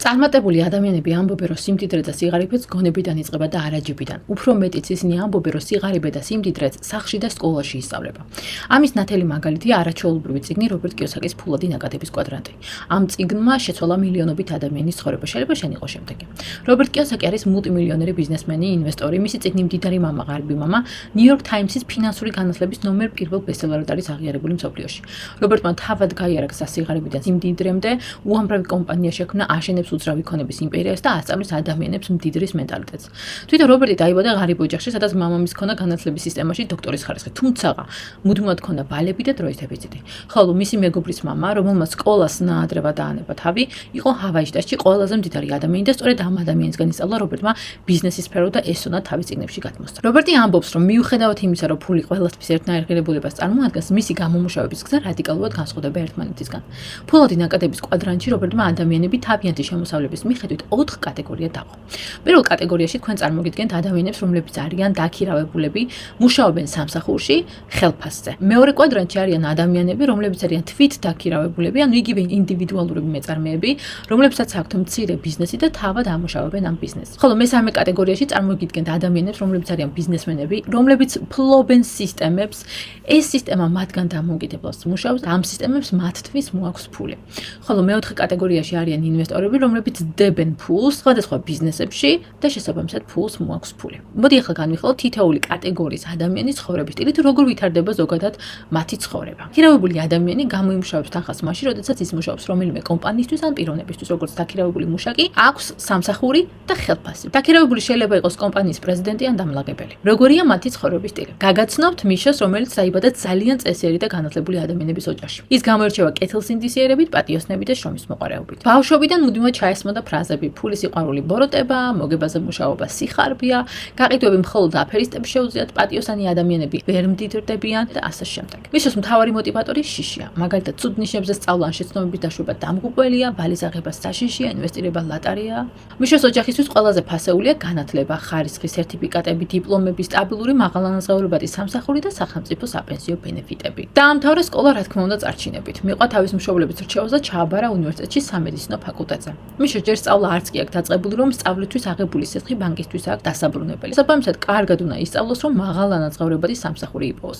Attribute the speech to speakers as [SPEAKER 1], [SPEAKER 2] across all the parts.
[SPEAKER 1] წარმატებული ადამიანები ამბობენ, რომ სიმდიდრე და სიღარიბეც გონებიდან იწყება და არაჯიბიდან. უფრო მეტიც ისინი ამბობენ, რომ სიღარიბე და სიმდიდრეც სახლში და სკოლაში ისწავლება. ამის ნათელი მაგალითია არაჩვეულებრივი წიგნი რობერტ კიოსაკის ფულადი ნაკადების კვადრანტი. ამ წიგნმა შეცვალა მილიონობით ადამიანის ცხოვრება. შეიძლება შენ იყოს შემდეგი. რობერტ კიოსაკი არის მულტიმილიონერი ბიზნესმენი, ინვესტორი. მისი წიგნი მდიდარი მამა, ღარიბი მამა, ნიუ-იორკ თაიმსის ფინანსური განათლების ნომერ 1 ბესტსელერად არის აღიარებული მსოფლიოში. რობერტმა თავად გაიარა გზა სიღარიბიდან სიმდიდრემდე, უამრავი კომპანია შექმნა, აშენებს უძრავი ქონების იმპერიას და ასწავლის ადამიანებს მდიდრის მენტალიტეტს. თვითონ რობერტი დაიბადა ღარიბ ოჯახში, სადაც მამამის ჰქონდა განათლების სისტემაში დოქტორის ხარისხი, თუმცა მუდმივად ჰქონდა ვალები და დროის დეფიციტი. ხოლო მისი მეგობრის მამა, რომელმაც სკოლას ნაადრევად დაანება თავი, იყო ჰავაის შტატში ყველაზე მდიდარი ადამიანი და სწორედ ამ ადამიანისგან ისწავლა რობერტმა ბიზნესის სფერო და ესონა თავის წიგნებში გადმოსცა. რობერტი ამბობს, რომ მიუხედავად იმისა, რომ ფული ყველასთვის ერთნაირ ღირებულებას წარმოადგენს, მისი გამომუშავების გზა რადიკალურად განსხვავდება ერთმანეთისგან. ფულადი ნაკადების კვადრანტში რობერტმა ადამიანები თავიანთი შემოსავლების მიხედვით 4 კატეგორიად დაყო. პირველ კატეგორიაში თქვენ წარმოგიდგენთ ადამიანებს, რომლებიც არიან დაქირავებულები, მუშაობენ სამსახურში, ხელფასზე. მეორე კვადრანტში არიან ადამიანები, რომლებიც არიან თვით დაქირავებულები, ანუ იგივე ინდივიდუალურები მეწარმეები, რომლებსაც აქვთ მცირე ბიზნესი და თავად ამუშავებენ ამ ბიზნესს. ხოლო მესამე კატეგორიაში წარმოგიდგენთ ადამიანებს, რომლებიც არიან ბიზნესმენები, რომლებიც ფლობენ სისტემებს, ეს სისტემა მათგან დამოუკიდებლად მუშაობს, ამ სისტემებს მათთვის მოაქვს ფული. ხოლო მეოთხე კატეგორიაში არიან ინვესტორები, რომლებიც დებენ ფულს სხვადასხვა ბიზნესებში და შესაბამისად ფულს მოაქვს ფული. მოდი ახლა განვიხილოთ თითოეული კატეგორიის ადამიანის ცხოვრების სტილი თუ როგორ ვითარდება ზოგადად მათი ცხოვრება. დაქირავებული ადამიანი გამოიმუშავებს თანხას მაშინ, როდესაც ის მუშაობს რომელიმე კომპანიისთვის ან პიროვნებისთვის, როგორც დაქირავებული მუშაკი, აქვს სამსახური და ხელფასი. დაქირავებული შეიძლება იყოს კომპანიის პრეზიდენტი ან დამლაგებელი. როგორია მათი ცხოვრების სტილი? გაგაცნობთ მიშოს, რომელიც დაიბადა ძალიან წესიერი და განათლებული ადამიანების ოჯახში. ის გამოირჩევა კეთილსინდისიერებით, პატიოსნებით და შრომის მოყარეობით. ბავშვობიდან მუდმივად ჩაესმოდა ფრაზები: ფულის სიყვარული ბოროტება, მოგებაზე მუშაობა სიხარბია, გაყიდვები მხოლოდ აფერისტებს შეუძლიათ, პატიოსანი ადამიანები ვერ მდიდრდებიან და ასე შემდეგ. მიშოს მთავარი мотиваტორი შიშია. მაგალითად, ცუდ ნიშნებზე სწავლა ან შეცდომების დაშვება დამღუპველია, ვალის აღება საშიშია, ინვესტირება ლატარია. მიშოს ოჯახისთვის ყველაზე ფასეულია განათლება, ხარისხი, სერტიფიკატები, დიპლომები, სტაბილური მაღალანაზღაურებადი სამსახური და სახელმწიფო საპენსიო ბენეფიტები. დაამთავრა სკოლა, რა თქმა უნდა, წარჩინებით. მიყვა თავის მშობლების რჩევას და ჩააბარა უნივერსიტეტში სამედიცინო ფაკულტეტზე. მიშოს ჯერ სწავლა არც კი აქვს დაწყებული, რომ სწავლისთვის აღებული სითხი ბანკისთვის აქვს დასაბრუნებელი. საბამისად, კარგად უნდა ისწავლოს, რომ მაღალანაზღაურებადი სამსახური იპოვოს.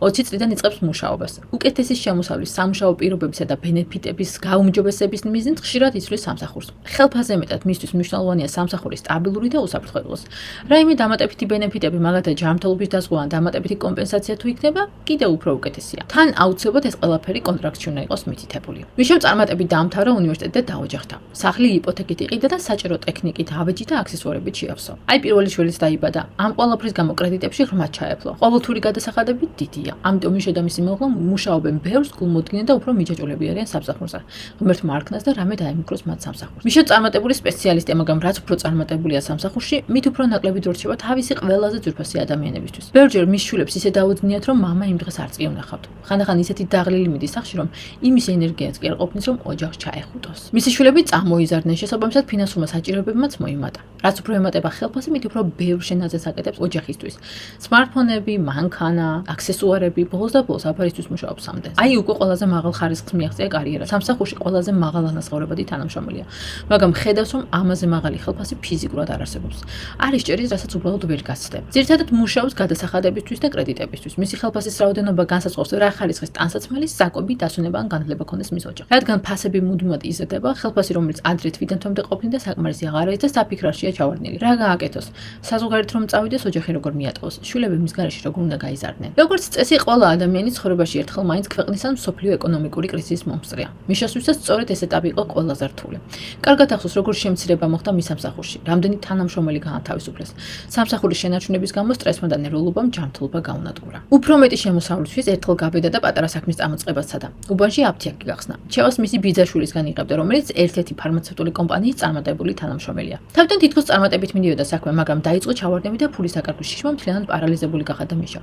[SPEAKER 1] 20 წლიდან იწყებს მუშაობას. უკეთესი შემოსავლის, სამუშაო პირობებისა და ბენეფიტების გაუმჯობესების მიზნით ხშირად იცვლის სამსახურს. ხელფასზე მეტად მისთვის მნიშვნელოვანია სამსახურის სტაბილური და უსაფრთხოებელს. რაიმე დამატებითი ბენეფიტები, მაგალითად ჯანმრთელობის დაზღვევა ან დამატებითი კომპენსაცია თუ იქნება, კიდევ უფრო უკეთესია. თან აუცილებლად ეს ყველაფერი კონტრაქტში უნდა იყოს მითითებული. მიშომ წარმატებით დაამთავრა უნივერსიტეტი და დაოჯახდა. სახლი იპოთეკით იყიდა და საჭირო ტექნიკით, ავეჯით და აქსესუარებით შეავსო. აი პირველი შვილიც დაიბადა. ამ ყველაფრის გამო კრედიტებში ღრმად ჩაეფლო. ყოველთვიური გადასახადები დიდია. ამიტომ მიშო და მისი მეუღლე მუშაობენ ბევრს გულმოდგინე და უფრო მიჯაჭვულები არიან სამსახურზე. ღმერთმა არქმნას და რამე დაემუქროს მათ სამსახურს. მიშო წარმატებული სპეციალისტია, მაგრამ რაც უფრო წარმატებულია სამსახურში, მით უფრო ნაკლები დრო რჩება თავისი ყველაზე ძვირფასი ადამიანებისთვის. ბევრჯერ მის შვილებს ისე დაუძნიათ, რომ მამა იმ დღეს არც კი უნახავთ. ხანდახან ისეთი დაღლილი მიდის სახში, რომ იმის ენერგიაც კი არ ყოფნის, რომ ოჯახს ჩაეხუტოს. მისი შვილები წამოიზარდნენ, შესაბამისად ფინანსურმა საჭიროებებმაც მოიმატა. რაც უფრო ემატება ხელფასი, მით უფრო ბევრ შენაძეს აკეთებს ოჯახისთვის. სმარტფონები, მანქანა, აქსესუარები, ბოლოს და ბოლოს აფერისთვის მუშაობს სამდენს. აი უკვე ყველაზე მაღალ ხარისხს მიაღწია კარიერა. სამსახურში ყველაზე მაღალანაზღაურებადი თანამშრომელია. მაგრამ ხედავს, რომ ამაზე მაღალი ხელფასი ფიზიკურად არ არსებობს. არის ჭერის, რასაც უბრალოდ ვერ გასცდება. ძირითადად მუშაობს გადასახადებისთვის და კრედიტებისთვის. მისი ხელფასის რაოდენობა განსაზღვრავს რა ხარისხის ტანსაცმელის, საკობი, დასვენება ან განათლება ქონდეს მის ოჯახს. რადგან ფასები მუდმივად იზრდება, ხელფასი, რომელიც ადრე თვითონ თომდე ყოფნიდა, საკმარისი აღარ არის და საფიქრაშია ჩავარდნილი. რა გააკეთოს? საზღვარგარეთ რომ წავიდეს, ოჯახი როგორ მიატოვოს? შვილები მის გარეშე როგორ უნდა გაიზარდნენ? როგორც წესი, ყველა ადამიანის ცხოვრებაში ერთხელ მაინც ქვეყნის ან მსოფლიო ეკონომიკური კრიზისის მომსწრეა. მიშოსთვისაც სწორედ ეს ეტაპი იყო ყველაზე რთული. კარგად ახსოვს, როგორ შემცირება მოხდა მის სამსახურში. რამდენი თანამშრომელი გაათავისუფლეს. სამსახურის შენარჩუნების გამო სტრესმა და ნერვულობამ ჯანმრთელობა გაუნადგურა. უფრო მეტი შემოსავლისთვის ერთხელ გაბედა და პატარა საქმის წამოწყებაც სცადა. უბანში აფთიაქი გახსნა. ჩევას მისი ბიძაშვილისგან იღებდა, რომელიც ერთ-ერთი ფარმაცევტული კომპანიის წარმატებული თანამშრომელია. თავიდან თითქოს წარმატებით მიდიოდა საქმე, მაგრამ დაიწყო ჩავარდნები და ფულის დაკარგვის შიშმა მთლიანად პარალიზებული გახადა მიშა.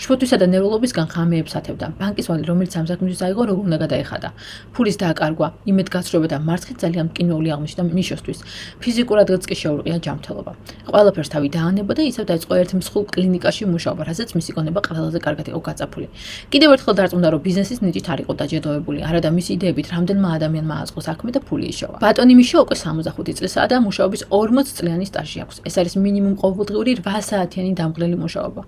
[SPEAKER 1] შფოთვისა და ნერვულობისგან ღამეებს ათევდა. ბანკის ვალი, რომელიც ამ საქმისთვის აიღო, როგორ უნდა გადაეხადა. ფულის დააკარგვა, იმედგაცრუება და მარცხით ძალიან მტკივნეული აღმოჩნდა მიშოსთვის. ფიზიკურადაც კი შეურყია ჯანმრთელობა. ყველაფერს თავი დაანება და ისევ დაიწყო ერთ მსხვილ კლინიკაში მუშაობა, რასაც მისი გონება ყველაზე კარგად იყო გაწაფული. კიდევ ერთხელ დარწმუნდა, რომ ბიზნესის ნიჭით არ იყო დაჯილდოებული, არადა მისი იდეებით რამდენმა ადამიანმა აწყო საქმე და ფული იშოვა. ბატონი მიშო უკვე 65 წლისაა და მუშაობის 40 წლიანი სტაჟი აქვს. ეს არის მინიმუმ ყოველდღიური 8 საათიანი დამღლელი მუშაობა.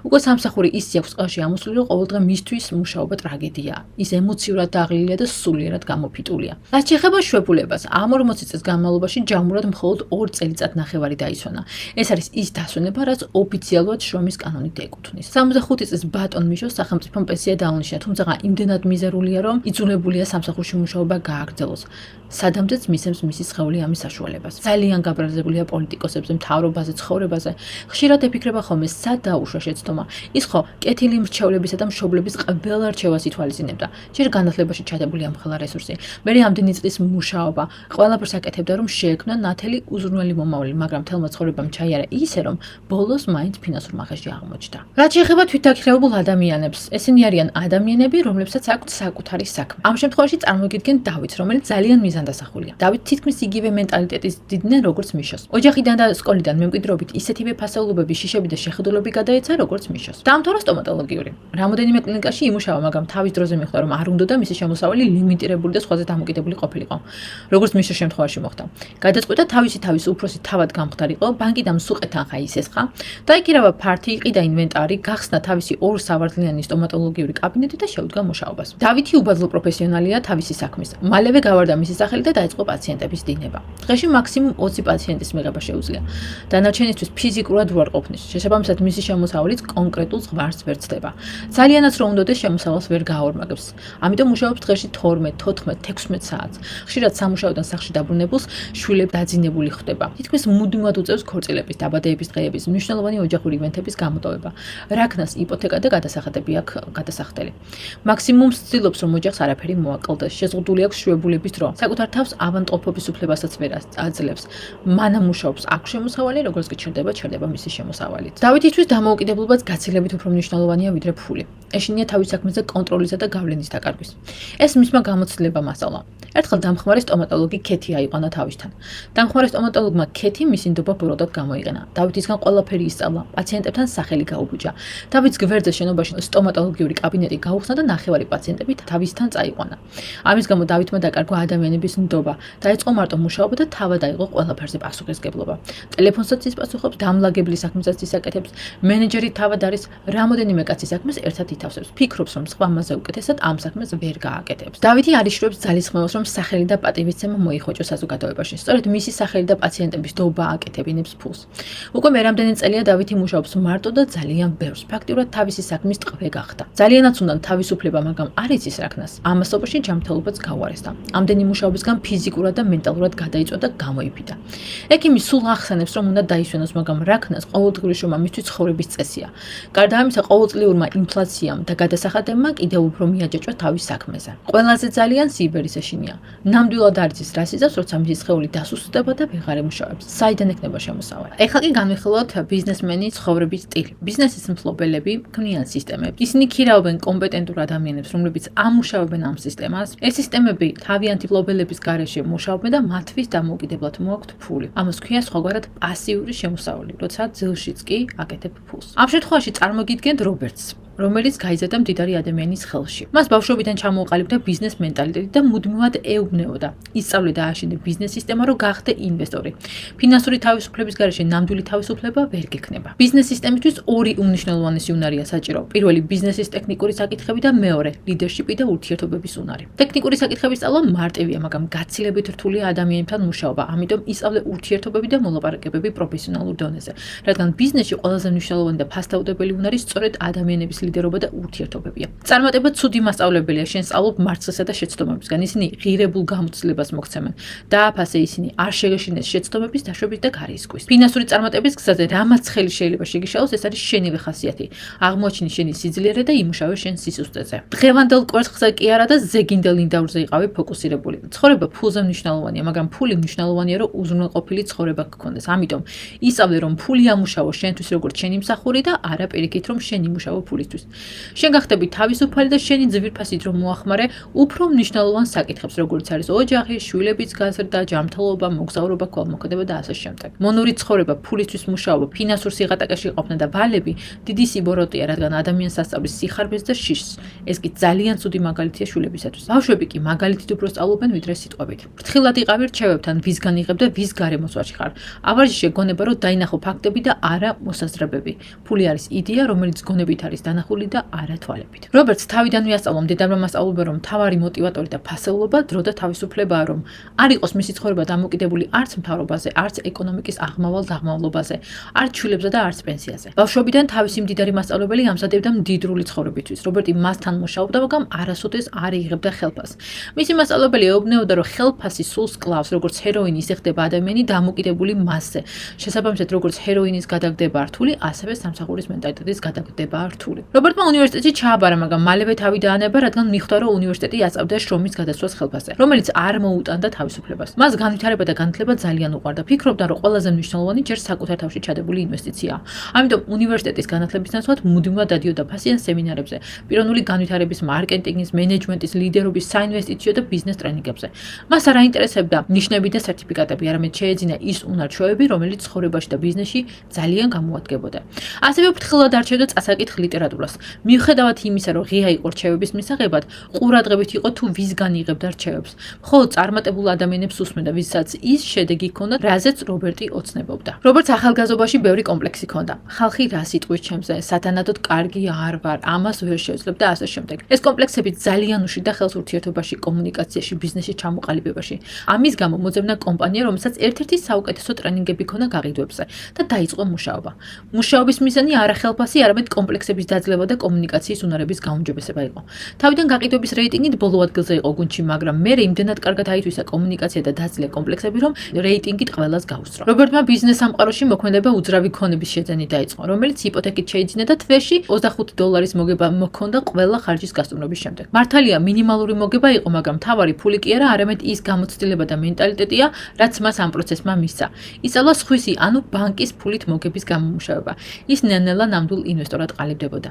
[SPEAKER 1] უკვე სამსახური ისე აქვს ყალში ამოსული, რომ ყოველდღე მისთვის მუშაობა ტრაგედიაა. ის ემოციურად დაღლილია და სულიერად გამოფიტულია. რაც შეეხება შვებულებას, ამ 40 წლის განმავლობაში ჯამურად მხოლოდ 2 წელიწადნახევარი დაიცვანა. ეს არის ის დასვენება, რაც ოფიციალურად შრომის კანონით ეკუთვნის. 65 წლის ბატონ მიშოს სახელმწიფომ პენსია დაუნიშნა, თუმცა იმდენად მიზერულია, რომ იძულებულია სამსახურში მუშაობა გააგრძელოს. სადამდეც მისცემს მისი სხეული ამის საშუალებას. ძალიან გაბრაზებულია პოლიტიკოსებზე, მთავრობაზე, ცხოვრებაზე. ხშირად ეფიქრება ხოლმე, სად დაუშვა შეცდომა. ის ხო კეთილი მრჩევლებისა და მშობლების ყველა რჩევას ითვალისწინებდა. ჯერ განათლებაში ჩადებული ამხელა რესურსი, მერე ამდენი წლის მუშაობა, ყველაფერს აკეთებდა, რომ შეექმნა ნათელი უზრუნველი მომავალი, მაგრამ თელმა ცხოვრებამ ჩაიარა ისე, რომ ბოლოს მაინც ფინანსურ მაღაზში აღმოჩნდა. რაც შეეხება თვითდაქირავებულ ადამიანებს, ესენი არიან ადამიანები, რომლებსაც აქვთ საკუთარი საქმე. ამ შემთხვევაში წარმოგიდგენთ დავითს, რომელიც ძალიან მიზანდასახულია. დავით თითქმის იგივე მენტალიტეტის დიდნენ, როგორც მიშოს. ოჯახიდან და სკოლიდან მემკვიდრეობით ისეთივე ფასეულობები, შიშები და შეხედულები გადაეცა, როგორც მიშოს. დაამთავრა სტომატოლოგიური. რამოდენიმე კლინიკაში იმუშავა, მაგრამ თავის დროზე მიხვდა, რომ არ უნდა და მისი შემოსავალი ლიმიტირებული და სხვაზე დამოკიდებული ყოფილიყო. როგორც მიშოს შემთხვევაში მოხდა. გადაწყვიტა თავის უფროსი თავად გამხდარიყო, ბანკიდან მსუყე თანხა ისესხა, დაიკირავა ფართი, იყიდა ინვენტარი, გახსნა თავისი 2 სავარდლიანი სტომატოლოგიური კაბინეტი და შეუდგა მუშაობას. დავითი უბადლო პროფესიონალია თავისი საქმის. მალევე გავარდა მისი სახელი და დაიწყო პაციენტების დინება. დღეში მაქსიმუმ 20 პაციენტის მიღება შეუძლია. დანარჩენისთვის ფიზიკურად უარყოფნის. შესაბამისად მისი შემოსავალიც კონკრეტულ ზღვარს ვერ ცდება. ძალიანაც რომ უნდადეს შემოსავალს ვერ გააორმაგებს. ამიტომ მუშაობს დღეში 12, 14, 16 საათს. ხშირად სამუშაოდან სახლში დაბრუნებულს შვილები დაძინებული ხვდება. თითქმის მუდმივად უწევს ქორწილების, დაბადების დღეების, მნიშვნელოვანი ოჯახური ივენთების გამოტოვება. რაქნას იპოთეკა და გადასახადები აქვს გადასახდელი. მაქსიმუმ ცდილობს, რომ ოჯახს არაფერი მოაკლდეს. შეზღუდული აქვს შვებულების დრო. საკუთარ თავს ავანტყოფობის უფლებასაც ვერ აძლევს. მანამ მუშაობს, აქვს შემოსავალი, როგორც კი ჩერდება მისი შემოსავალით. დავითისთვის დამოუკიდებლობაც გაცილებით უფრო მნიშვნელოვანია ვიდრე ფული. ეშინია თავის საქმეზე კონტროლისა და გავლენის დაკარგვის. ეს მისმა გამოცდილებამ ასწავლა. ერთხელ დამხმარე სტომატოლოგი ქეთი აიყვანა თავისთან. დამხმარე სტომატოლოგმა ქეთი მისი ნდობა ბროდად გამოიყენა. დავითისგან ყველაფერი ისწავლა, პაციენტებთან სახელი გაუბუჯა. დავითს გვერდზე შენობაში სტომატოლოგიური კაბინეტი გაუხსნა და ნახევარი პაციენტები თავისთან წაიყვანა. ამის გამო დავითმა დაკარგვა ადამიანების ნდობა, დაიწყო მარტო მუშაობა და თავად აიღო ყველაფერზე პასუხისმგებლობა. ტელეფონსაც ის პასუხობს, დამლაგებლის საქმესაც ის აკეთებს, მენეჯერი თავად არის, რამოდენიმე კაცის საქმეს ერთად ითავსებს. ფიქრობს, რომ სხვა მასზე უკეთესად ამ საქმეს ვერ გააკეთებს. დავითი არ იშრობს ძალისხმევას, რომ სახელი და პატივისცემა მოიხოჭოს საზოგადოებაში. სწორედ მისი სახელი და პაციენტების ნდობა აკეთებინებს ფულს. უკვე მერამდენი წელია დავითი მუშაობს მარტო და ძალიან ბევრს. ფაქტიურად თავისი საქმის ტყვე გახდა. ძალიანაც უნდა თავისუფლება, მაგრამ არ იცის რაქნას. ამასობაში ჯანმრთელობაც გაუარესდა. ამდენი მუშაობისგან ფიზიკურად და მენტალურად გადაიწვა და გამოიფიდა. ექიმი სულ ახსენებს, რომ უნდა დაისვენოს, მაგრამ რაქნას ყოველდღიური შრომა მისთვის ცხოვრების წესია. გარდა ამისა, ყოველწლიურმა ინფლაციამ და გადასახადებმა კიდევ უფრო მიაჯაჭვა თავის საქმეზე. ყველაზე ძალიან სიბერის ეშინია. ნამდვილად არ იცის, რას იზავს, როცა მისი სხეული დასუსტდება და ვეღარ ემუშავებს. საიდან ექნება შემოსავალი? ეხლა კი განვიხილოთ ბიზნესმენის ცხოვრების სტილი. ბიზნესის მფლობელები ქმნიან სისტემებს. ისინი ქირავენ კომპეტენტურ ადამიანებს, რომლებიც ამუშავებენ ამ სისტემას. ეს სისტემები თავიანთი მფლობელების გარეშე მუშაობენ და მათთვის დამოუკიდებლად მოაქვთ ფული. ამას ქვია სხვაგვარად პასიური შემოსავალი, როცა ძილშიც კი აკეთებ ფულს. ამ შემთხვევაში წარმოგიდგენთ რობერტს, რომელიც გაიზარდა მდიდარი ადამიანის ხელში. მას ბავშვობიდან ჩამოუყალიბდა ბიზნეს მენტალიტეტი და მუდმივად ეუბნეოდა. ისწავლე და ააშენე ბიზნეს სისტემა, რომ გახდე ინვესტორი. ფინანსური თავისუფლების გარეშე ნამდვილი თავისუფლება ვერ გექნება. ბიზნეს სისტემისთვის 2 უმნიშვნელოვანესი უნარია საჭირო. პირველი ბიზნესის ტექნიკური საკითხები და მეორე ლიდერშიპი და ურთიერთობების უნარი. ტექნიკური საკითხების სწავლა მარტივია, მაგრამ გაცილებით რთულია ადამიანებთან მუშაობა. ამიტომ ისწავლე ურთიერთობები და მოლაპარაკებები პროფესიონალურ დონეზე, რადგან ბიზნესში ყველაზე მნიშვნელოვანი და ფასდაუდებელი უნარი სწორედ ადამიანების ლიდერობა და ურთიერთობებია. წარმატება ცუდი მასწავლებელია, შენ სწავლობ მარცხსა და შეცდომებისგან. ისინი ღირებულ გამოცდილებას მოგცემენ. დააფასე ისინი არ შეგეშინეს შეცდომების დაშვების და გარისკვის. ფინანსური წარმატების გზაზე რამაც ხელი შეიძლება შეგიშალოს, ეს არის შენივე ხასიათი. აღმოაჩინე შენი სიძლიერე და იმუშავე შენ სისუსტეზე. დღევანდელ კვერცხზე კი არა და ზეგინდელ ინდავრზე იყავი ფოკუსირებული. ცხოვრება ფულზე მნიშვნელოვანია, მაგრამ ფული მნიშვნელოვანია, რომ უზრუნველყოფილი ცხოვრება გქონდეს. ამიტომ ისწავლე, რომ ფული ამუშავო შენთვის როგორც შენი მსახური და არა პირიქით, რომ შენ იმუშავო ფულისთვის. მისთვის. შენ გახდები თავისუფალი და შენი ძვირფასი დრო მოახმარე უფრო მნიშვნელოვან საკითხებს, როგორც არის ოჯახი, შვილების გაზრდა, ჯანმრთელობა, მოგზაურობა, ქველმოქმედება და ასე შემდეგ. მონური ცხოვრება, ფულისთვის მუშაობა, ფინანსურ სიღატაკეში ყოფნა და ვალები დიდი სიბოროტეა, რადგან ადამიანს ასწავლის სიხარბეს და შიშს. ეს კი ძალიან ცუდი მაგალითია შვილებისათვის. ბავშვები კი მაგალითით უფრო სწავლობენ ვიდრე სიტყვებით. ფრთხილად იყავი რჩევებთან, ვისგან იღებ და ვის გარემოს ვაჩხარ. ავარჯიშე გონება, რომ დაინახო ფაქტები და არა მოსაზრებები. ფული არის იდეა, რომელიც გონებით არის დანახული და არა თვალებით. რობერტს თავიდანვე ასწავლომ დედამმა მასწავლებლმა, რომ მთავარი მოტივატორი და ფასეულობა დრო და თავისუფლებაა, რომ არ იყოს მისი ცხოვრება დამოკიდებული არც მთავრობაზე, არც ეკონომიკის აღმავალ-დაღმავლობაზე, არც შვილებზე და არც პენსიაზე. ბავშვობიდან თავისი მდიდარი მასწავლებელი ამზადებდა მდიდრული ცხოვრებისთვის. რობერტი მასთან მუშაობდა, მაგრამ არასოდეს არ იღებდა ხელფასს. მისი მასწავლებელი ეუბნებოდა, რომ ხელფასი სულს კლავს, როგორც ჰეროინი, ისე ხდება ადამიანი დამოკიდებული მასზე. შესაბამისად, როგორც ჰეროინის გადაგდება რთული, ასევე სამსახურის მენტალიტეტის გადაგდება რთული. რობერტმა უნივერსიტეტში ჩააბარა, მაგრამ მალევე თავი დაანება, რადგან მიხვდა, რომ უნივერსიტეტი აწევდა შრომის გადასვლას ხელფასზე, რომელიც არ მოუტანდა თავისუფლებას. მას განვითარება და განათლება ძალიან უყვარდა. ფიქრობდა, რომ ყველაზე მნიშვნელოვანი ჯერ საკუთარ თავში ჩადებული ინვესტიციაა. ამიტომ უნივერსიტეტის განათლების ნაცვლად მუდმივად დადიოდა ფასიან სემინარებზე, პიროვნული განვითარების, მარკეტინგის, მენეჯმენტის, ლიდერობის, საინვესტიციო და ბიზნეს ტრენინგებზე. მას არ აინტერესებდა ნიშნები და სერტიფიკატები, არამედ შეეძინა ის უნარ-ჩვევები, რომელიც ცხოვრებაში და ბიზნესში ძალიან გამოადგებოდა. ასევე ფრთხილად არჩევდა წასაკითხ ლიტერატურას. მიუხედავად იმისა, რომ ღია იყო რჩევების მისაღებად, ყურადღებით იყო თუ ვისგან იღებდა რჩევებს. მხოლოდ წარმატებულ ადამიანებს უსმენდა, ვისაც ის შედეგი ჰქონდა, რაზეც რობერტი ოცნებობდა. რობერტს ახალგაზრდობაში ბევრი კომპლექსი ჰქონდა. ხალხი რა სიტყვის ჩემზე, სათანადოდ კარგი არ ვარ, ამას ვერ შევძლებ და ასე შემდეგ. ეს კომპლექსები ძალიან უშლიდა ხელს ურთიერთობაში, კომუნიკაციაში, ბიზნესში ჩამოყალიბებაში. ამის გამო მოძებნა კომპანია, რომელსაც ერთ-ერთი საუკეთესო ტრენინგები ჰქონდა გაყიდვებზე და დაიწყო მუშაობა. მუშაობის მიზანი არა ხელფასი, არამედ კომპლექსების დაძლევა და კომუნიკაციის უნარების გაუმჯობესება იყო. თავიდან გაყიდვების რეიტინგით ბოლო ადგილზე იყო გუნდში, მაგრამ მერე იმდენად კარგად აითვისა კომუნიკაცია და დაძლია კომპლექსები, რომ რეიტინგით ყველას გაუსწრო. რობერტმა ბიზნეს სამყაროში მოქმედება უძრავი ქონების შეძენით დაიწყო, რომელიც ჰიპოთეკით შეიძინა და თვეში $25 მოგება მოქონდა ყველა ხარჯის გასტუმრობის შემდეგ. მართალია მინიმალური მოგება იყო, მაგრამ მთავარი ფული კი არა, არამედ ის გამოცდილება და მენტალიტეტია, რაც მას ამ პროცესმა მისცა. ისწავლა სხვისი, ანუ ბანკის ფულით მოგების გამომუშავება. ის ნელ-ნელა ნამდვილ ინვესტორად ყალიბდებოდა.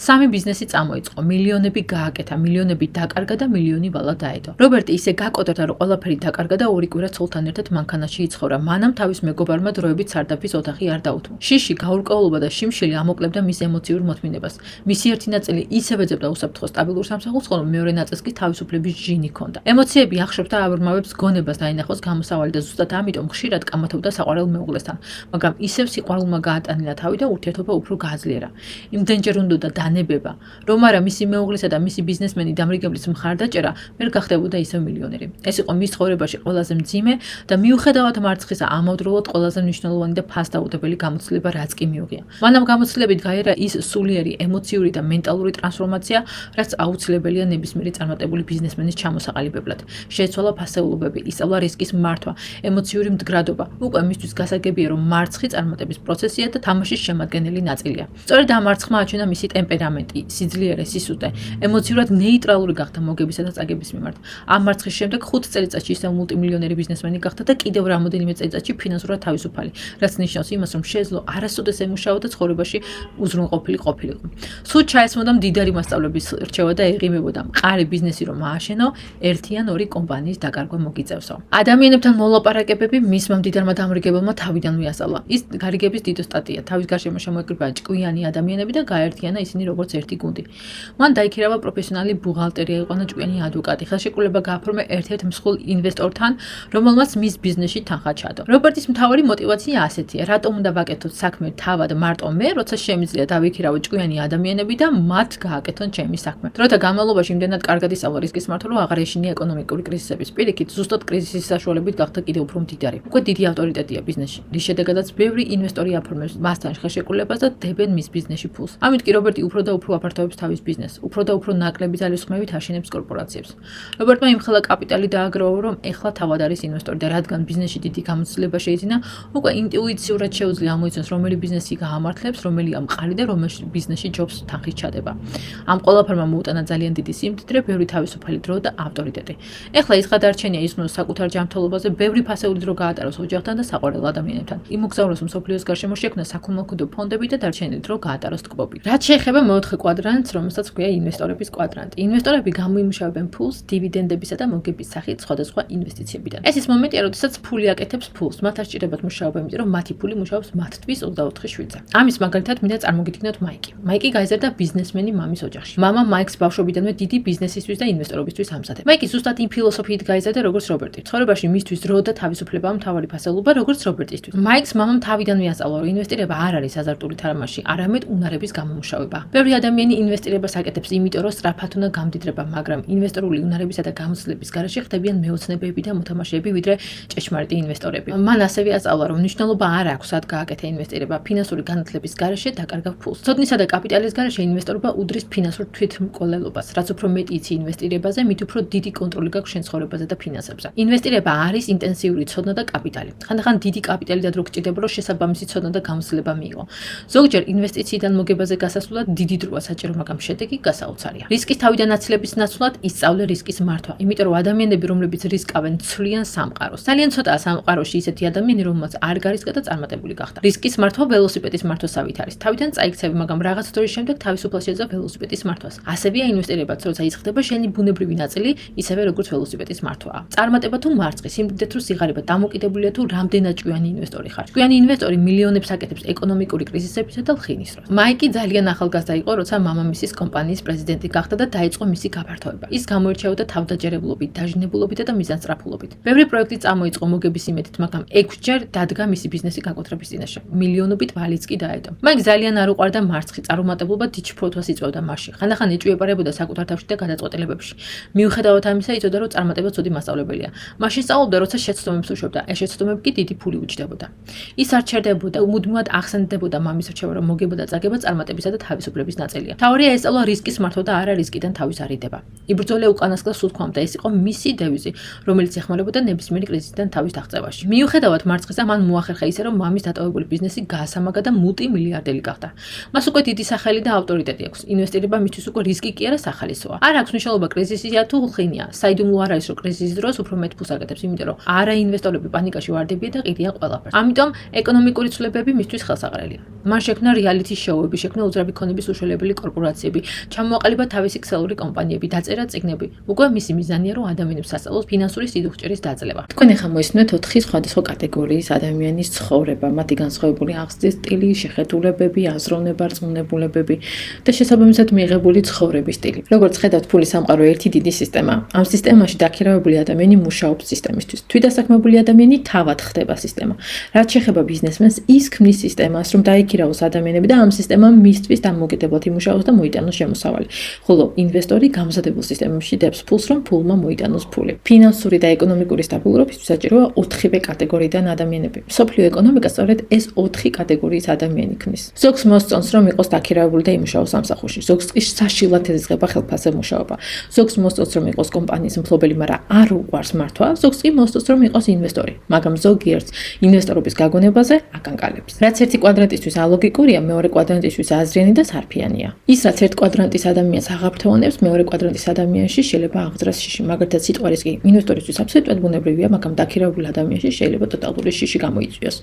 [SPEAKER 1] სამი ბიზნესი წამოიწყო, მილიონები გააკეთა, მილიონები დაკარგა და მილიონი ვალა დაედო. რობერტი ისე გაკოტრდა, რომ ყველაფერი დაკარგა და ორი კვირა ცოლთან ერთად მანქანაში იცხოვრა. მანამ თავის მეგობარმა დროებით სარდაფის ოთახი არ დაუთმო. შიში, გაურკვევლობა და შიმშილი ამოკლებდა მის ემოციურ მოთმინებას. მისი ერთი ნაწილი ისევ ეძებდა უსაფრთხო სტაბილურ სამსახურს, ხოლო მეორე ნაწილს კი თავისუფლების ჟინი ჰქონდა. ემოციები ახშობს და აბრმავებს გონებას დაინახოს გამოსავალი და ზუსტად ამიტომ ხშირად კამათობდა საყვარელ მეუღლესთან, მაგრამ ისევ სიყვარულმა გაატანილა თავი და ურთიერთობა უფრო გააძლიერა. იმდენჯერ უნდოდა დანებება, რომ არა მისი მეუღლისა და მისი ბიზნესმენი დამრიგებლის მხარდაჭერა ვერ გახდებოდა ისევ მილიონერი. ეს იყო მის ცხოვრებაში ყველაზე მძიმე და მიუხედავად მარცხისა ამავდროულად ყველაზე მნიშვნელოვანი და ფასდაუდებელი გამოცდილება, რაც კი მიუღია. მან ამ გამოცდილებით გაიარა ის სულიერი ემოციური და მენტალური ტრანსფორმაცია, რაც აუცილებელია ნებისმიერი წარმატებული ბიზნესმენის ჩამოსაყალიბებლად. შეეცვალა ფასეულობები, ისწავლა რისკის მართვა, ემოციური მდგრადობა. უკვე მისთვის გასაგებია, რომ მარცხი წარმატების პროცესია და თამაშის შემადგენელი ნაწილია. სწორედ ამ მარცხმა აჩვენა მისი ტემპერამენტი, სიძლიერე, სისუსტე, ემოციურად ნეიტრალური გახდა მოგებისა და წაგების მიმართ. ამ მარცხის შემდეგ 5 წელიწადში ისევ მულტიმილიონერი ბიზნესმენი გახდა და კიდევ რამოდენიმე წელიწადში ფინანსურად თავისუფალი, რაც ნიშნავს იმას, რომ შეეძლო არასოდეს ემუშავა და ცხოვრებაში უზრუნყოფილი ყოფილიყო. სულ ჩაესმოდა მდიდარი მასწავლებლების რჩევა და ეღიმებოდა მყარი ბიზნესი რომ ააშენო, ერთი ან ორი კომპანიის დაკარგვა მოგიწევსო. ადამიანებთან მოლაპარაკებები მისმა მდიდარმა დამრიგებელმა თავიდანვე ასწავლა. ის გარიგების დიდო სტატია, თავის გარშემო შემოეკრიბა ჭკვიანი ადამიანები და გაერთიანა ისინი როგორც ერთი გუნდი. მან დაიქირავა პროფესიონალი ბუღალტერია, იყვანა ჭკვიანი ადვოკატი, ხელშეკრულება გააფორმა ერთ-ერთ მსხვილ ინვესტორთან, რომელმაც მის ბიზნესში თანხა ჩადო. რობერტის მთავარი мотиваცია ასეთია: რატომ უნდა ვაკეთოთ საქმე თავად მარტო მე, როცა შემიძლია დავიქირავო ჭკვიანი ადამიანები და მათ გააკეთონ ჩემი საქმე. დროთა განმავლობაში იმდენად კარგად ისწავლა რისკის მართვა, რომ აღარ ეშინია ეკონომიკური კრიზისების. პირიქით, ზუსტად კრიზისის საშუალებით გახდა კიდევ უფრო მდიდარი. უკვე დიდი ავტორიტეტია ბიზნესში, რის შედეგადაც ბევრი ინვესტორი აფორმებს მასთან ხელშეკრულებას და დებენ მის ბიზნესში ფულს. ამით კი რობერტი უფრო და უფრო აფართოვებს თავის ბიზნესს, უფრო და უფრო ნაკლები ძალისხმევით აშენებს კორპორაციებს. რობერტმა იმხელა კაპიტალი დააგროვა, რომ ეხლა თავად არის ინვესტორი და რადგან ბიზნესში დიდი გამოცდილება შეიძინა, უკვე ინტუიციურად შეუძლია ამოიცნოს, რომელი ბიზნესი გაამართლებს, რომელია მყარი და რომელ ბიზნესში ჯობს თანხის ჩადება. ამ ყველაფერმა მოუტანა ძალიან დიდი სიმდიდრე, ბევრი თავისუფალი დრო და ავტორიტეტი. ეხლა ის გადარჩენია ისმოს საკუთარ ჯანმრთელობაზე, ბევრი ფასეული დრო გაატაროს ოჯახთან და საყვარელ ადამიანებთან. იმოგზაუროს მსოფლიოს გარშემო შექმნა საქველმოქმედო ფონდები და დარჩენილი დრო გაატაროს ტკბობი. რაც შეეხება მეოთხე კვადრანტს, რომელსაც ქვია ინვესტორების კვადრანტი. ინვესტორები გამოიმუშავებენ ფულს დივიდენდებისა და მოგების სახით სხვადასხვა ინვესტიციებიდან. ეს ის მომენტია, როდესაც ფული აკეთებს ფულს. მათ არ სჭირდებათ მუშაობა, იმიტომ რომ მათი ფული მუშაობს მათთვის 24/7-ზე. ამის მაგალითად მინდა წარმოგიდგინოთ მაიკი. მაიკი გაიზარდა ბიზნესმენი მამის ოჯახში. მამა მაიკს ბავშვობიდანვე დიდი ბიზნესისთვის და ინვესტორობისთვის ამზადებდა. მაიკი ზუსტად იმ ფილოსოფიით გაიზარდა, როგორც რობერტი. ცხოვრებაში მისთვის დრო და თავისუფლებაა მთავარი ფასეულობა, როგორც რობერტისთვის. მაიკს მამამ თავიდანვე ასწავლა, რომ ინვესტირება არ არის აზარტული თამაში, არამედ უნარების გამომუშავება. ბევრი ადამიანი ინვესტირებას აკეთებს, იმიტომ რომ სწრაფად უნდა გამდიდრება, მაგრამ ინვესტორული უნარებისა და გამოცდილების გარეშე ხდებიან მეოცნებები და მოთამაშეები, ვიდრე ჭეშმარიტი ინვესტორები. მან ასევე ასწავლა, რომ მნიშვნელობა არ აქვს, სად გააკეთა ინვესტირება, ფინანსური განათლების გარეშე დაკარგავ ფულს. ცოდნისა და კაპიტალის გარეშე ინვესტორობა უდრის ფინანსურ თვითმკვლელობას, რაც უფრო მეტი იცი ინვესტირებაზე, მით უფრო დიდი კონტროლი გაქვს შენ ცხოვრებაზე და ფინანსებზე. ინვესტირება არის ინტენსიური ცოდნა და კაპიტალი. ხანდახან დიდი კაპიტალი და დრო გჭირდება, რომ შესაბამისი ცოდნა და გამოცდილება მიიღო. ზოგჯერ ინვესტიციიდან მოგებაზე გასასვლელად დიდი დროა საჭირო, მაგრამ შედეგი გასაოცარია. რისკის თავიდან აცილების ნაცვლად ისწავლე რისკის მართვა, იმიტომ რომ ადამიანები, რომლებიც რისკავენ, ცვლიან სამყაროს. ძალიან ცოტაა სამყაროში ისეთი ადამიანი, რომელმაც არ გარისკა და წარმატებული გახდა. რისკის მართვა ველოსიპედის მართვასავით არის. თავიდან წაიქცევი, მაგრამ რაღაც დროის შემდეგ თავისუფლად შეძლო ველოსიპედის მართვას. ასევეა ინვესტირებაც, როცა იზრდება შენი ბუნებრივი ნაწილი, ისევე როგორც ველოსიპედის მართვაა. წარმატება თუ მარცხი, სიმდიდრე თუ სიღარიბე, დამოკიდებულია თუ რამდენად ჭკვიანი ინვესტორი ხარ. ჭკვიანი ინვესტორი მილიონებს აკეთებს ეკონომიკური კრიზისებისა და ლხინის დროს. მაიკი ძალიან ახალგაზრდა იყო, როცა მამამისის კომპანიის პრეზიდენტი გახდა და დაიწყო მისი გაფართოება. ის გამოირჩეოდა თავდაჯერებლობით, დაჟინებულობით და მიზანსწრაფულობით. ბევრი პროექტი წამოიწყო მოგების იმედით, მაგრამ 6 ჯერ დადგა მისი ბიზნესი განკუთრების წინაშე. მილიონობით ვალიც კი დაედო. მაიკ ძალიან არ უყვარდა მარცხი, წარუმატებლობა დიდ შფოთვას იწვევდა მასში. ხანდახან ეჭვიებარებოდა საკუთარ თავში და გადაწყვეტილებებში. მიუხედავად ამისა, იცოდა, რომ წარმატება ცუდი მასწავლებელია. მაშინ სწავლობდა, როცა შეცდომებს უშვებდა. ეს შეცდომები კი დიდი ფული უჯდებოდა. ის არ ჩერდებოდა, მუდმივად ახსენდებოდა მამის რჩევა, რომ მოგება და წაგება წარმატებისა და თავისუფლების ნაწილია. თავარია ესწავლა რისკის მართვა და არა რისკიდან თავის არიდება. იბრძოლა უკანასკნელ სულთქვამდა, ეს იყო მისი დევიზი, რომელიც ეხმარებოდა ნებისმიერი კრიზისიდან თავის დაღწევაში. მიუხედავად მარცხისა, მან მოახერხა ისე, რომ მამის დატოვებული ბიზნესი გაასამაგა და მულტიმილიარდელი გახდა. მას უკვე დიდი სახელი და ავტორიტეტი აქვს. ინვესტირება მისთვის უკვე რისკი კი არა, სახალისოა. არ აქვს მნიშვნელობა კრიზისია თუ ლხინია. საიდუმლო არ არის, რომ კრიზისის დროს უფრო მეტ ფულს აკეთებს, იმიტომ რომ არა ინვესტორები პანიკაში ვარდებიან და ყიდიან ყველაფერს. ამიტომ ეკონომიკური ცვლილებები მისთვის ხელსაყრელია. მან შექმნა რეალითი შოუები, შექმნა უძრავი ქონების უშველებელი კორპორაციები, ჩამოაყალიბა თავისი ქსელური კომპანიები, დაწერა წიგნები. უკვე მისი მიზანია, რომ ადამიანებს ასწავლოს ფინანსური სიდუხჭერის დაძლევა. თქვენ ახლა მოისმენთ 4 სხვადასხვა კატეგორიის ადამიანის ცხოვრება, მათი განსხვავებული აღზრდის სტილი, შეხედულებები, აზროვნება, რწმუნებულებები და შესაბამისად მიიღებული ცხოვრების სტილი. როგორც ხედავთ, ფულის სამყარო ერთი დიდი სისტემაა. ამ სისტემაში დაქირავებული ადამიანი მუშაობს სისტემისთვის. თვითდასაქმებული ადამიანი თავად ხდება სისტემა. რაც შეეხება ბიზნესმენს, ის ქმნის სისტემას, რომ დაიქირავოს ადამიანები და ამ სისტემამ მისთვის დამოუკიდებლად იმუშაოს და მოიტანოს შემოსავალი. ხოლო ინვესტორი გამზადებულ სისტემებში დებს ფულს, რომ ფულმა მოიტანოს ფული. ფინანსური და ეკონომიკური სტაბილურობისთვის საჭიროა 4 კატეგორიიდან ადამიანები. მსოფლიო ეკონომიკა სწორედ ეს 4 კატეგორიის ადამიანი ქმნის. ზოგს მოსწონს, რომ იყოს დაქირავებული და იმუშაოს სამსახურში. ზოგს კი საშილად ეზღება ხელფასზე მუშაობა. ზოგს მოსწონს, რომ იყოს კომპანიის მფლობელი, მაგრამ არ უყვარს მართვა. ზოგს კი მოსწონს, რომ იყოს ინვესტორი, მაგრამ ზოგიერთს ინვესტორობის გაგონებაზე აკანკალებს. რაც ერთი კვადრანტისთვის ალოგიკურია, მეორე კვადრანტისთვის აზრიანი და სარფიანია. ის რაც ერთ კვადრანტის ადამიანს აღაფრთოვანებს, მეორე კვადრანტის ადამიანში შეიძლება აღძრას შიში. მაგალითად, სიტყვა რისკი ინვესტორისთვის აბსოლუტურად ბუნებრივია, მაგრამ დაქირავებულ ადამიანში შეიძლება ტოტალური შიში გამოიწვიოს.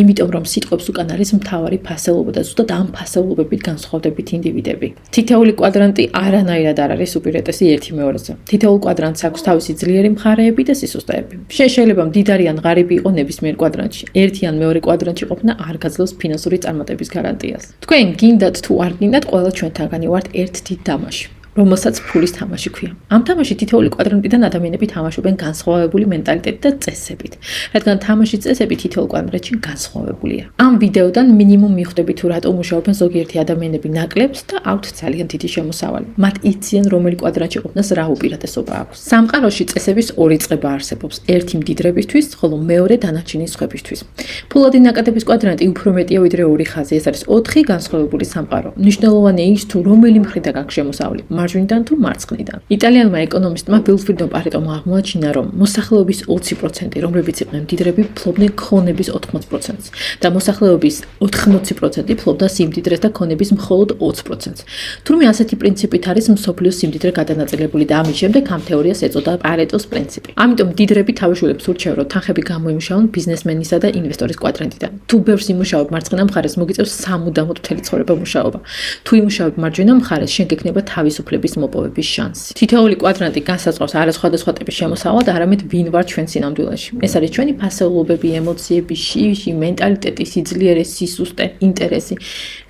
[SPEAKER 1] იმიტომ რომ სიტყვებს უკან არის მთავარი ფასეულობა და ზუსტად ამ ფასეულობებით განსხვავდებით ინდივიდები. თითოეული კვადრანტი არანაირად არ არის უპირატესი ერთი მეორეზე. თითოეულ კვადრანტს აქვს თავისი ძლიერი მხარეები და სისუსტეები. შეიძლება მდიდარი ან ღარიბი იყო ნებისმიერ კვადრანტში. ერთი ან მეორე კვადრანტში ყოფნა არ გაძლევს ფინანსური წარმატების გარანტიას. თქვენ გინდათ თუ არ გინდათ, ყველა ჩვენთაგანი ვართ ერთ დიდ თამაში, რომელსაც ფულის თამაში ქვია. ამ თამაში თითოეული კვადრანტიდან ადამიანები თამაშობენ განსხვავებული მენტალიტეტით და წესებით, რადგან თამაშის წესები თითოეულ კვადრანტში განსხვავებულია. ამ ვიდეოდან მინიმუმ მიხვდებით თუ რატომ მუშაობენ ზოგიერთი ადამიანები ნაკლებს და აქვთ ძალიან დიდი შემოსავალი. მათ იციან, რომელი კვადრანტში ყოფნას რა უპირატესობა აქვს. სამყაროში წესების ორი წყება არსებობს, ერთი მდიდრებისთვის, ხოლო მეორე დანარჩენი სხვებისთვის. ფულადი ნაკადების კვადრანტი უფრო მეტია ვიდრე ორი ხაზი, ეს არის 4 განსხვავებული სამყარო. მნიშვნელოვანია ის თუ რომელი მხრიდან გაქვს შემოსავალი. მარჯვნიდან თუ მარცხნიდან. იტალიანმა ეკონომისტმა ბილფრიდო პარეტომ აღმოაჩინა, რომ მოსახლეობის 20%, რომლებიც იყვნენ მდიდრები, ფლობდნენ ქონების 80%-ს და მოსახლეობის 80% ფლობდა სიმდიდრეს და ქონების მხოლოდ 20%-ს. თუმცა ასეთი პრინციპით არის მსოფლიოს სიმდიდრე გადანაწილებული და ამის შემდეგ ამ თეორიას ეწოდა პარეტოს პრინციპი. ამიტომ მდიდრები თავისუფლებს ურჩევენ, რომ თანხები გამოიმუშაონ ბიზნესმენისა და ინვესტორის კვადრანტიდან. თუ ბევრს იმუშაობ მარცხენა მხარეს, მოგიწევს სამუდამოდ მთელი ცხოვრება მუშაობა. თუ იმუშაობ მარჯვენა მხარეს, შენ გექნება თავისუფლების მოპოვების შანსი. თითოეული კვადრანტი განსაზღვრავს არა სხვადასხვა ტიპის შემოსავალს, არამედ ვინ ვარ ჩვენ სინამდვილეში. ეს არის ჩვენი ფასეულობები, ემოციები, შიში, მენტალიტეტი, სიძლიერე, სისუსტე, ინტერესი.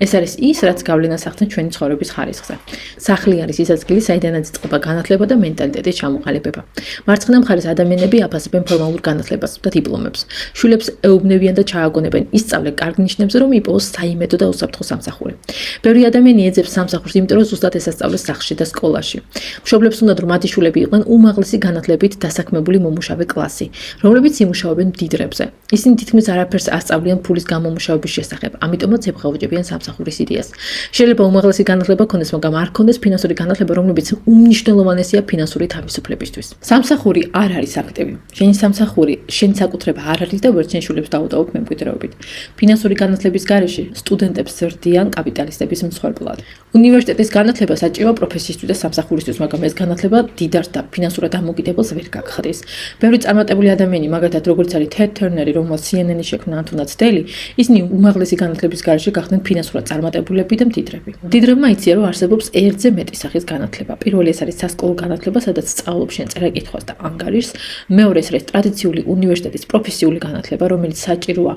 [SPEAKER 1] ეს არის ის, რაც გავლენას ახდენს ჩვენი ცხოვრების ხარისხზე. სახლი არის ის ადგილი, საიდანაც იწყება განათლება და მენტალიტეტის ჩამოყალიბება. მარცხენა მხარეს ადამიანები აფასებენ ფორმალურ განათლებას და დიპლომებს. შვილებს ეუბნებიან და ჩააგონებენ ისწავლე კარგ ნიშნებზე, რომ იპოვოს საიმედო და უსაფრთხო სამსახური. ბევრი ადამიანი ეძებს სამსახურს, იმიტომ რომ ზუსტად ესასწავლეს სახლში და სკოლაში. მშობლებს უნდათ, რომ მათი შვილები იყვნენ უმაღლესი განათლებით დასაქმებული მომუშავე კლასი, რომლებიც იმუშაობენ მდიდრებზე. ისინი თითქმის არაფერს ასწავლიან ფულის გამომუშავების შესახებ, ამიტომაც ებღაუჭებიან სამსახურის იდეას. შეიძლება უმაღლესი განათლება ქონდეს, მაგრამ არ ქონდეს ფინანსური განათლება, რომლებიც უმნიშვნელოვანესია ფინანსური თავისუფლებისთვის. სამსახური არ არის აქტივი. შენი სამსახური, შენი საკუთრება არ არის და ვერ შენ შვილებს დაუტოვებ მემკვიდრეობით. ფინანსური განათლების გარეშე სტუდენტებს ზრდიან კაპიტალისტების მსხვერპლად. უნივერსიტეტის განათლება საჭიროა პროფესიისთვის და სამსახურისთვის, მაგრამ ეს განათლება დიდარს და ფინანსურად დამოკიდებელს ვერ გაგხდის. ბევრი წარმატებული ადამიანი, მაგალითად როგორც არის თედ თერნერი, რომელსაც CNN-ი შექმნა, ან თუნდაც დელი, ისინი უმაღლესი განათლების გარეშე გახდნენ ფინანსურად წარმატებულები და მდიდრები. მდიდრებმა იციან, რომ არსებობს ერთზე მეტი სახის განათლება. პირველი ეს არის სასკოლო განათლება, სადაც სწავლობ შენ წერა-კითხვას და ანგარიშს. მეორე ეს არის ტრადიციული უნივერსიტეტის პროფესიული განათლება, რომელიც საჭიროა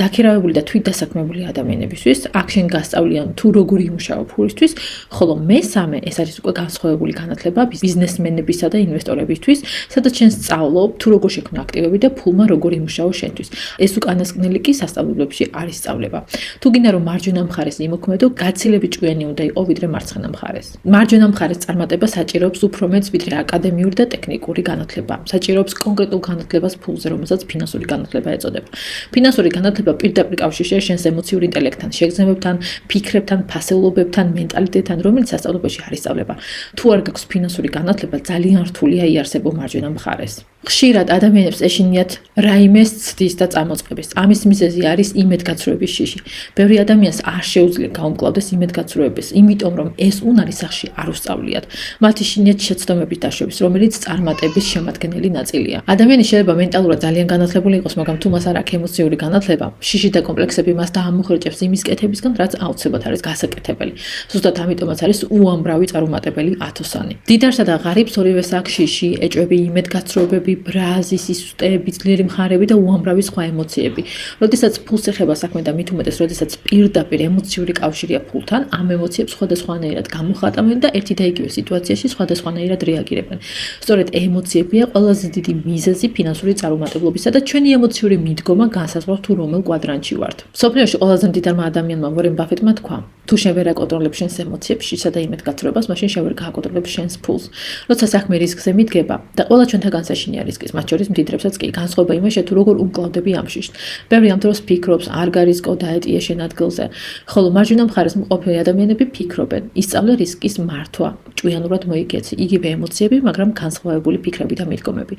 [SPEAKER 1] დაქირავებული და თვითდასაქმებული ადამიანებისთვის. აქ შენ გასწავლიან თუ როგორ იმუშაო ფულისთვის, ხოლო მესამე ეს არის უკვე განსხვავებული განათლება ბიზნესმენებისა და ინვესტორებისთვის, სადაც შენ სწავლობ თუ როგორ შექმნა აქტივები და ფულმა როგორ იმუშაო შენთვის. ეს უკანასკნელი კი სასწავლებლებში არ ისწავლება. თუ გინდა რომ მარჯვენა მხარეს იმოქმედო, გაცილებით ჭკვიანი უნდა იყო ვიდრე მარცხენა მხარეს. მარჯვენა მხარეს წარმატება საჭიროებს უფრო მეტს ვიდრე აკადემიური და ტექნიკური განათლება. საჭიროებს კონკრეტულ განათლებას ფულზე, რომელსაც ფინანსური განათლება ეწოდება. ფინანსური განათლება პირდაპირ კავშირშია შენს ემოციურ ინტელექტთან, შეგრძნებებთან, ფიქრებთან, ფასეულობებთან, მენტალიტეტთან, რომელიც სასწავლებელში არ ისწავლება. თუ არ გაქვს ფინანსური განათლება, ძალიან რთულია იარსებო მარჯვენა მხარეს. ხშირად ადამიანებს ეშინიათ რაიმეს ცდის და წამოწყების. ამის მიზეზი არის იმედგაცრუების შიში. ბევრი ადამიანს არ შეუძლია გაუმკლავდეს იმედგაცრუების, იმიტომ რომ ეს უნარი სახში არ უსწავლიათ. მათ ეშინიათ შეცდომების დაშვების, რომელიც წარმატების შემადგენელი ნაწილია. ადამიანი შეიძლება მენტალურად ძალიან განათლებული იყოს, მაგრამ თუ მას არ აქვს ემოციური განათლება, შიში და კომპლექსები მას დაამოხრეჭებს იმის კეთებისგან, რაც აუცილებლად არის გასაკეთებელი. ზუსტად ამიტომაც არის უამრავი წარუმატებელი ათოსანი. დიდარსა და ღარიბს ორივეს აქვს შიში, ეჭვები, იმედგაცრუებები, ბრაზი, სისუსტეები, ძლიერი მხარეები და უამრავი სხვა ემოციები. როდესაც ფულს ეხება საქმე და მით უმეტეს, როდესაც პირდაპირ ემოციური კავშირია ფულთან, ამ ემოციებს სხვადასხვანაირად გამოხატავენ და ერთი და იგივე სიტუაციაში სხვადასხვანაირად რეაგირებენ. სწორედ ემოციებია ყველაზე დიდი მიზეზი ფინანსური წარუმატებლობისა და ჩვენი ემოციური მიდგომა განსაზღვრავს თუ რომელ კვადრანტში ვართ. მსოფლიოში ყველაზე მდიდარმა ადამიანმა ვორენ ბაფეტმა თქვა: თუ შენ ვერ აკონტროლებ შენს ემოციებს, შიშსა და იმედგაცრუებას, მაშინ შენ ვერ გააკონტროლებ შენს ფულს. როცა საქმე რისკზე მიდგება და ყველა ჩვენთაგან საშინია რისკის, მათ შორის მდიდრებსაც კი, განსხვავება იმაშია თუ როგორ უმკლავდები ამ შიშს. ბევრი ამ დროს ფიქრობს, არ გარისკო დაეტიე შენ ადგილზე, ხოლო მარჯვენა მხარეს მყოფი ადამიანები ფიქრობენ, ისწავლე რისკის მართვა, ჭკვიანურად მოიგეცი, იგივე ემოციები, მაგრამ განსხვავებული ფიქრები და მიდგომები.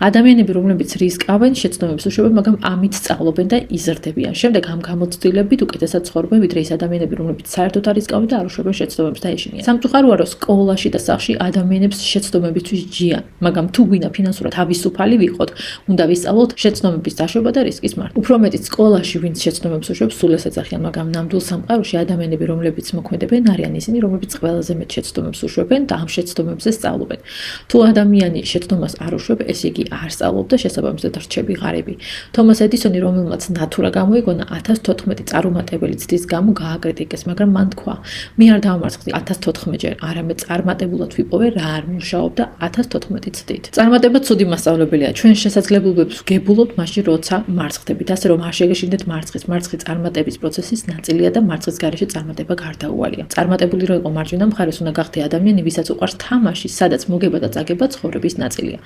[SPEAKER 1] ადამიანები, რომლებიც რისკავენ, შეცდომებს უშვებენ, მაგრამ ამით სწავლობენ და იზრდებიან. შემდეგ ამ გამოცდილებით უკეთესად ცხოვრობენ, ვიდრე ის ადამიანები, რომლებიც საერთოდ არ რისკავენ და არ უშვებენ შეცდომებს და ეშინიან. სამწუხაროა, რომ სკოლაში და სახლში ადამიანებს შეცდომებისთვის ჯიან, მაგრამ თუ გვინდა ფინანსურად თავისუფალი ვიყოთ, უნდა ვისწავლოთ შეცდომების დაშვება და რისკის მართვა. უფრო მეტიც სკოლაში ვინც შეცდომებს უშვებს, სულ ეს ეძახიან, მაგრამ ნამდვილ სამყაროში ადამიანები, რომლებიც მოქმედებენ, არიან ისინი, რომლებიც ყველაზე მეტ შეცდომებს უშვებენ და ამ შეცდომებზე სწავლობენ. თუ ადამიანი შეცდომას არ უშვებ, ესე იგი არ სწავლობ და შესაბამისად რჩები ღარიბი. თომას ედისონი, რომელმაც ნატურა გამოიგონა 1014 წარუმატებელი ცდის გამო გააკრიტიკეს, მაგრამ მან თქვა: მე არ დავამარცხდი 1014 ჯერ, არამედ წარმატებულად ვიპოვე რა არ მუშაობდა 1014 ცდით. წარმატება ცუდი მასწავლებელია. ჩვენ შესაძლებლობებს ვგებულობთ მაშინ, როცა მარცხდებით, ასე რომ არ შეგეშინდეთ მარცხის. მარცხი წარმატების პროცესის ნაწილია და მარცხის გარეშე წარმატება გარდაუვალია. წარმატებული რო იყო მარჯვენა მხარეს, უნდა გახდე ადამიანი, ვისაც უყვარს თამაში, სადაც მოგება და წაგება ცხოვრების ნაწილია.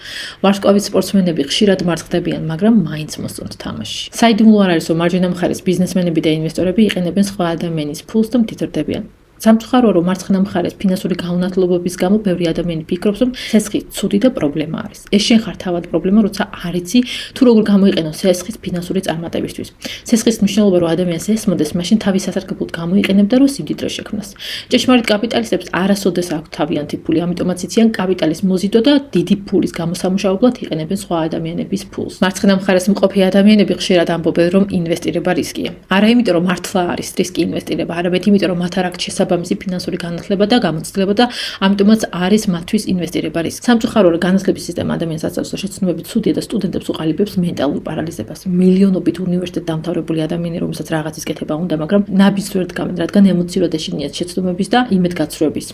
[SPEAKER 1] ვარსკვლავით სპორტსმენები ხშირად მარცხდებიან, მაგრამ მაინც მოსწონთ თამაში. საიდუმლო არ არის, რომ მარჯვენა მხარეს ბიზნესმენები და ინვესტორები იყენებენ სხვა ადამიანის ფულს და მდიდრდებიან. სამწუხაროა, რომ მარცხენა მხარეს ფინანსური გაუნათლობების გამო ბევრი ადამიანი ფიქრობს, რომ ცეცხლი ცუდი და პრობლემა არის. ეს შენ ხარ თავად პრობლემა, როცა არ იცი თუ როგორ გამოიყენო ცეცხლის ფინანსური წარმატებისთვის. ცეცხლის მნიშვნელობა რომ ადამიანს ესმოდეს, მაშინ თავის სასარგებლოდ გამოიყენებ და რომ სიმდიდრე შექმნას. ჭეშმარიტ კაპიტალისტებს არასოდეს აქვთ თავიანთი ფული, ამიტომაც იციან კაპიტალის მოზიდვა და დიდი ფულის გამოსამუშავებლად იყენებენ სხვა ადამიანების ფულს. მარცხენა მხარეს მყოფი ადამიანები ხშირად ამბობენ, რომ ინვესტირება რისკია. არა იმიტომ, რომ მართლა არის რისკი ინვესტირება, არამედ იმიტომ, რომ მათ არ აქვს შესაბამისი ფინანსური განათლება და გამოცდილება და ამიტომაც არის მათთვის ინვესტირება რისკი. სამწუხაროა, რომ განათლების სისტემა ადამიანს აწევს, რომ შეცდომები ცუდია და სტუდენტებს უყალიბებს მენტალურ პარალიზებას. მილიონობით უნივერსიტეტ დამთავრებული ადამიანი, რომელსაც რაღაცის კეთება უნდა, მაგრამ ნაბიჯს ვერ დგამენ, რადგან ემოციურად ეშინიათ შეცდომების და იმედგაცრუების.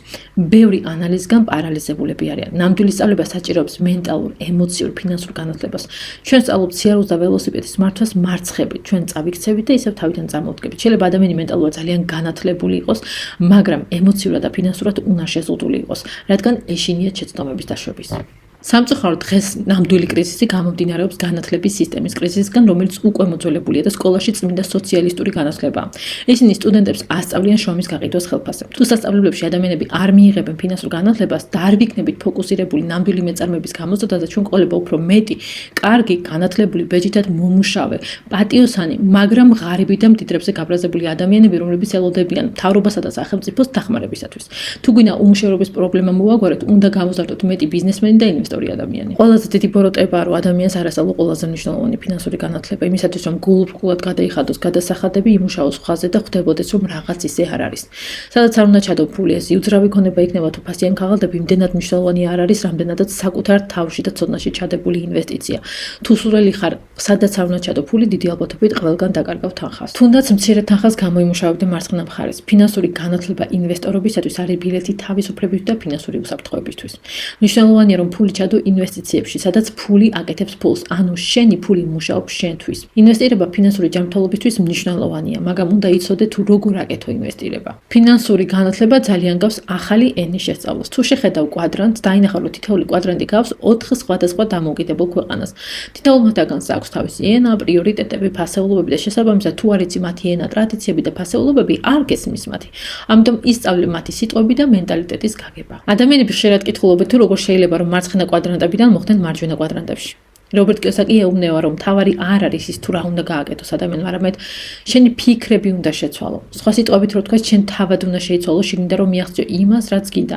[SPEAKER 1] ბევრი ანალიზგან პარალიზებულები არიან. ნამდვილი სწავლება საჭიროებს მენტალურ, ემოციურ, ფინანსურ განათლებას. ჩვენ სწავლობთ სიარულს და ველოსიპედის მართვას მარცხებით, ჩვენ წავიქცევით და ისევ თავიდან წამოვდგებით. შეიძლება ადამიანი მენტალურად ძალიან განათლებული იყოს, მაგრამ ემოციურად და ფინანსურად უნარშეზღუდული იყოს, რადგან ეშინიათ შეცდომების დაშვების. სამწუხაროდ დღეს ნამდვილი კრიზისი გამომდინარეობს განათლების სისტემის კრიზისგან, რომელიც უკვე მოძველებულია და სკოლაში წმინდა სოციალისტური განათლებაა. ისინი სტუდენტებს ასწავლიან შრომის გაყიდვას ხელფასზე. თუ სასწავლებლებში ადამიანები არ მიიღებენ ფინანსურ განათლებას, და არ ვიქნებით ფოკუსირებული ნამდვილი მეწარმეების გამოცდაზე, ჩვენ ყოლება უფრო მეტი, კარგი, განათლებული, ბეჯითად მომუშავე, პატიოსანი, მაგრამ ღარიბი და მდიდრებზე გაბრაზებული ადამიანები, რომლებიც ელოდებიან მთავრობასა და სახელმწიფოს დახმარებისათვის. თუ გვინდა უმუშევრობის პრობლემა მოვაგვარეთ, უნდა გამოზარდოთ მეტი ბიზნესმენი და ადამიანი. ყველაზე დიდი ბოროტებაა, რომ ადამიანს არ ასწავლო ყველაზე მნიშვნელოვანი ფინანსური განათლება, იმისათვის რომ გულუბრყულად გადაიხადოს გადასახადები, იმუშაოს ხაზზე და ხვდებოდეს, რომ რაღაც ისე არ არის. სადაც არ უნდა ჩადო ფული, ეს უძრავი ქონება იქნება თუ ფასიან ქაღალდები, იმდენად მნიშვნელოვანი არ არის, რამდენადაც საკუთარ თავში და ცოდნაში ჩადებული ინვესტიცია. თუ სურველი ხარ, სადაც არ უნდა ჩადო ფული, დიდი ალბათობით ყველგან დაკარგავ თანხას. თუნდაც მცირე თანხას გამოიმუშავებდი მარცხენა მხარეს. ფინანსური განათლება ინვესტორობისათვის არის ბილეთი თავისუფლებისთვის და ფინანსური უსაფრთხოებისთვის. მნიშვნელოვანია, რომ ფული ჩადო ინვესტიციებში, სადაც ფული აკეთებს ფულს, ანუ შენი ფული მუშაობს შენთვის. ინვესტირება ფინანსური ჯანმრთელობისთვის მნიშვნელოვანია, მაგრამ უნდა იცოდე თუ როგორ აკეთო ინვესტირება. ფინანსური განათლება ძალიან გავს ახალი ენის შესწავლას. თუ შეხედავ კვადრანტს, დაინახავ, რომ თითოეული კვადრანტი გავს 4 სხვადასხვა დამოუკიდებელ ქვეყანას. თითოეულ მათგანს აქვს თავისი ენა, პრიორიტეტები, ფასეულობები და შესაბამისად, თუ არ იცი მათი ენა, ტრადიციები და ფასეულობები, არ გესმის მათი. ამიტომ ისწავლე მათი სიტყვები და მენტალიტეტის გაგება. ადამიანები ხშირად კითხულობენ, თუ როგორ შეიძლება რომ მარცხენა კვადრანტებიდან მოხდნენ მარჯვენა კვადრანტებში. რობერტ კიოსაკი ეუბნება, რომ თავარი არ არის ის თუ რა უნდა გააკეთოს ადამიანმა, არამედ შენი ფიქრები უნდა შეცვალო. სხვა სიტყვებით რო ვთქვა, შენ თავად უნდა შეიცვალო, შეგინდა რომ მიაღწიო იმას, რაც გინდა.